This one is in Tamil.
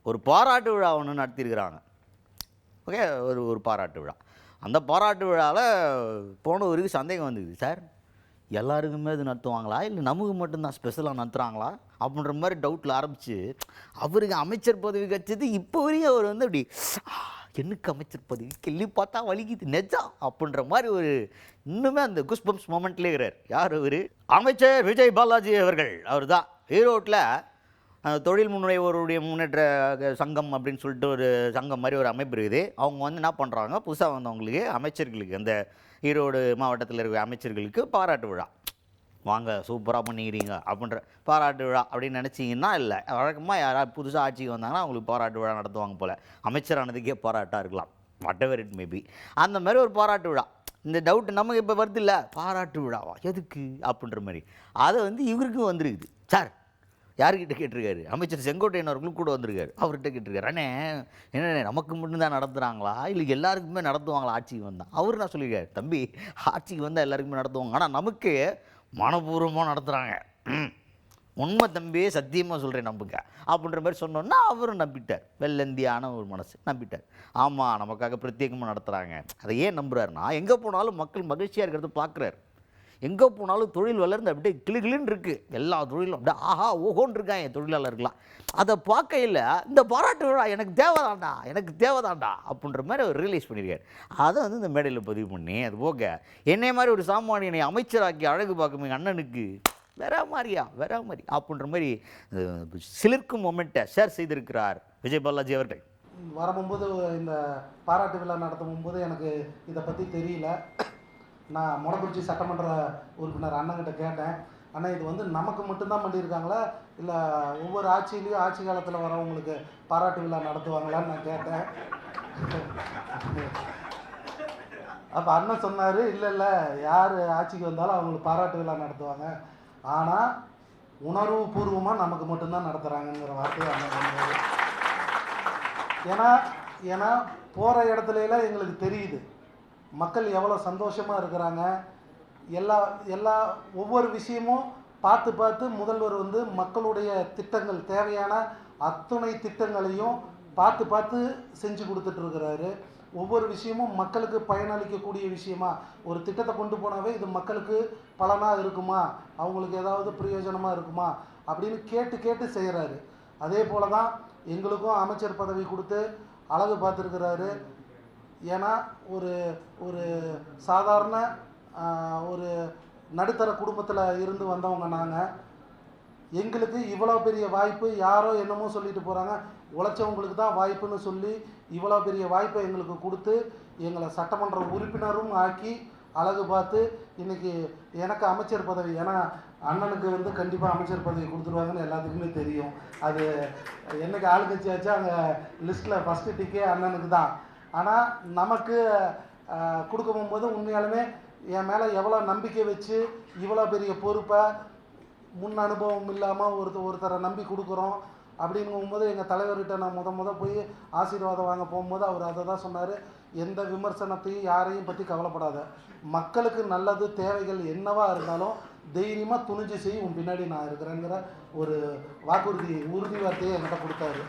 ஒரு பாராட்டு விழா ஒன்று நடத்தியிருக்கிறாங்க. ஓகே, ஒரு பாராட்டு விழா. அந்த பாராட்டு விழாவில் போனவருக்கு சந்தேகம் வந்துக்குது, சார் எல்லாருக்குமே இது நடத்துவாங்களா இல்லை நமக்கு மட்டும்தான் ஸ்பெஷலாக நடத்துகிறாங்களா அப்படின்ற மாதிரி டவுட்டில் ஆரம்பித்து அவருக்கு அமைச்சர் பதவி கிடச்சது இப்போ வரையும் அவர் வந்து அப்படி எனக்கு அமைச்சர் பதவி கிள்ளி பார்த்தா வலிக்குது நெஜா அப்படின்ற மாதிரி ஒரு இன்னுமே அந்த குஸ்பம்ஸ் மொமெண்ட்லேயே இருக்கிறார். யார் அவர்? அமைச்சர் விஜய் பாலாஜி அவர்கள். அவர் தான் ஈரோட்டில் தொழில் முனைவோருடைய முன்னேற்ற சங்கம் அப்படின்னு சொல்லிட்டு ஒரு சங்கம் மாதிரி ஒரு அமைப்பு இருக்குது. அவங்க வந்து என்ன பண்ணுறாங்க, புதுசாக வந்தவங்களுக்கு அமைச்சர்களுக்கு அந்த ஈரோடு மாவட்டத்தில் இருக்கிற அமைச்சர்களுக்கு பாராட்டு விழா, வாங்க சூப்பராக பண்ணிக்கிறீங்க அப்படின்ற பாராட்டு விழா அப்படின்னு நினச்சிங்கன்னா இல்லை, வழக்கமாக யாராவது புதுசாக ஆட்சிக்கு வந்தாங்கன்னா அவங்களுக்கு பாராட்டு விழா நடத்துவாங்க போல். அமைச்சரானதுக்கே பாராட்டாக இருக்கலாம், வாட் எவர் இட் மேபி. அந்த மாதிரி ஒரு பாராட்டு விழா. இந்த டவுட் நமக்கு இப்போ வருது இல்லை, பாராட்டு விழாவா எதுக்கு அப்படின்ற மாதிரி. அதை வந்து இவருக்கும் வந்துருக்குது. சார் யார்கிட்ட கேட்டிருக்காரு? அமைச்சர் செங்கோட்டையன் அவர்களும் கூட வந்திருக்காரு. அவர்கிட்ட கேட்டிருக்காரு, அண்ணே என்ன நமக்கு மட்டும்தான் நடத்துகிறாங்களா இல்லை எல்லாருக்குமே நடத்துவாங்களா ஆட்சிக்கு வந்தால்? அவர் நான் சொல்லியிருக்காரு, தம்பி ஆட்சிக்கு வந்தால் எல்லாருக்குமே நடத்துவாங்க, ஆனால் நமக்கு மனப்பூர்வமாக நடத்துகிறாங்க, உண்மை தம்பி சத்தியமாக சொல்கிறேன் நம்புங்க அப்படின்ற மாதிரி சொன்னோன்னா அவரும் நம்பிட்டார். வெள்ளந்தியான ஒரு மனசு நம்பிட்டார். ஆமாம் நமக்காக பிரத்யேகமாக நடத்துகிறாங்க. அதை ஏன் நம்புகிறாருன்னா, எங்கே போனாலும் மக்கள் மகிழ்ச்சியாக இருக்கிறத பார்க்குறாரு. எங்கே போனாலும் தொழில் வளர்ந்து அப்படியே கிளின்னு இருக்குது. எல்லா தொழிலும் அப்படியே ஆஹா ஓஹோன்னு இருக்காங்க என் தொழிலாளர்களாம். அதை பார்க்கையில் இந்த பாராட்டு விழா எனக்கு தேவைதாண்டா அப்படின்ற மாதிரி அவர் ரியலைஸ் பண்ணியிருக்காரு. அதை வந்து இந்த மேடையில் பதிவு பண்ணி, அது போக என்னை மாதிரி ஒரு சாமானியனை அமைச்சராக்கி அழகு பார்க்கும் எங்கள் அண்ணனுக்கு வேற மாதிரி அப்படின்ற மாதிரி சிலிர்க்கும் மொமெண்ட்டை ஷேர் செய்திருக்கிறார் விஜய் பாலாஜி அவர்கள். வரும்போது இந்த பாராட்டு விழா நடத்தும் போது எனக்கு இதை பற்றி தெரியல. நான் மொடக்குறிச்சி சட்டமன்ற உறுப்பினர் அண்ணங்கிட்ட கேட்டேன், அண்ணா இது வந்து நமக்கு மட்டும்தான் பண்ணியிருக்காங்களா இல்லை ஒவ்வொரு ஆட்சியிலையும் ஆட்சி காலத்தில் வரவங்களுக்கு பாராட்டு விழா நடத்துவாங்களான்னு நான் கேட்டேன். அப்போ அண்ணன் சொன்னார், இல்லை யார் ஆட்சிக்கு வந்தாலும் அவங்களுக்கு பாராட்டு விழா நடத்துவாங்க, ஆனால் உணர்வு பூர்வமாக நமக்கு மட்டும்தான் நடத்துகிறாங்கங்கிற வார்த்தையை அண்ணன் சொன்னார். ஏன்னா போகிற இடத்துலலாம் எங்களுக்கு தெரியுது மக்கள் எவ்வளோ சந்தோஷமாக இருக்கிறாங்க. எல்லா ஒவ்வொரு விஷயமும் பார்த்து முதல்வர் வந்து மக்களுடைய திட்டங்கள் தேவையான அத்துணை திட்டங்களையும் பார்த்து செஞ்சு கொடுத்துட்ருக்கிறாரு. ஒவ்வொரு விஷயமும் மக்களுக்கு பயனளிக்கக்கூடிய விஷயமா ஒரு திட்டத்தை கொண்டு போனாவே இது மக்களுக்கு பலனாக இருக்குமா, அவங்களுக்கு ஏதாவது பிரயோஜனமாக இருக்குமா அப்படின்னு கேட்டு செய்கிறாரு. அதே போல் தான் எங்களுக்கும் அமைச்சர் பதவி கொடுத்து அழகு பார்த்துருக்கிறாரு. ஏன்னா ஒரு சாதாரண ஒரு நடுத்தர குடும்பத்தில் இருந்து வந்தவங்க நாங்கள். எங்களுக்கு இவ்வளோ பெரிய வாய்ப்பு யாரோ என்னமோ சொல்லிட்டு போகிறாங்க, உழைச்சவங்களுக்கு தான் வாய்ப்புன்னு சொல்லி இவ்வளோ பெரிய வாய்ப்பை எங்களுக்கு கொடுத்து எங்களை சட்டமன்ற உறுப்பினரும் ஆக்கி அழகு பார்த்து இன்றைக்கி எனக்கு அமைச்சர் பதவி, ஏன்னா அண்ணனுக்கு வந்து கண்டிப்பாக அமைச்சர் பதவி கொடுத்துருவாங்கன்னு எல்லாத்துக்குமே தெரியும். அது என்னைக்கு ஆளுங்கட்சி ஆச்சா அங்கே லிஸ்ட்டில் ஃபஸ்ட்டு டிக்கே அண்ணனுக்கு தான். ஆனால் நமக்கு கொடுக்க போகும்போது உண்மையாலுமே என் மேலே எவ்வளோ நம்பிக்கை வச்சு இவ்வளோ பெரிய பொறுப்பை முன் அனுபவம் இல்லாமல் ஒருத்தரை நம்பி கொடுக்குறோம் அப்படிங்கும்போது எங்கள் தலைவர்கிட்ட நான் முத போய் ஆசீர்வாதம் வாங்க போகும்போது அவர் அதை தான் சொன்னார், எந்த விமர்சனத்தையும் யாரையும் பற்றி கவலைப்படாத, மக்களுக்கு நல்லது தேவைகள் என்னவா இருந்தாலும் தைரியமாக துணிஞ்சு செய்ய உன் பின்னாடி நான் இருக்கிறேங்கிற ஒரு உறுதி வார்த்தையை என்கிட்ட கொடுத்தாரு.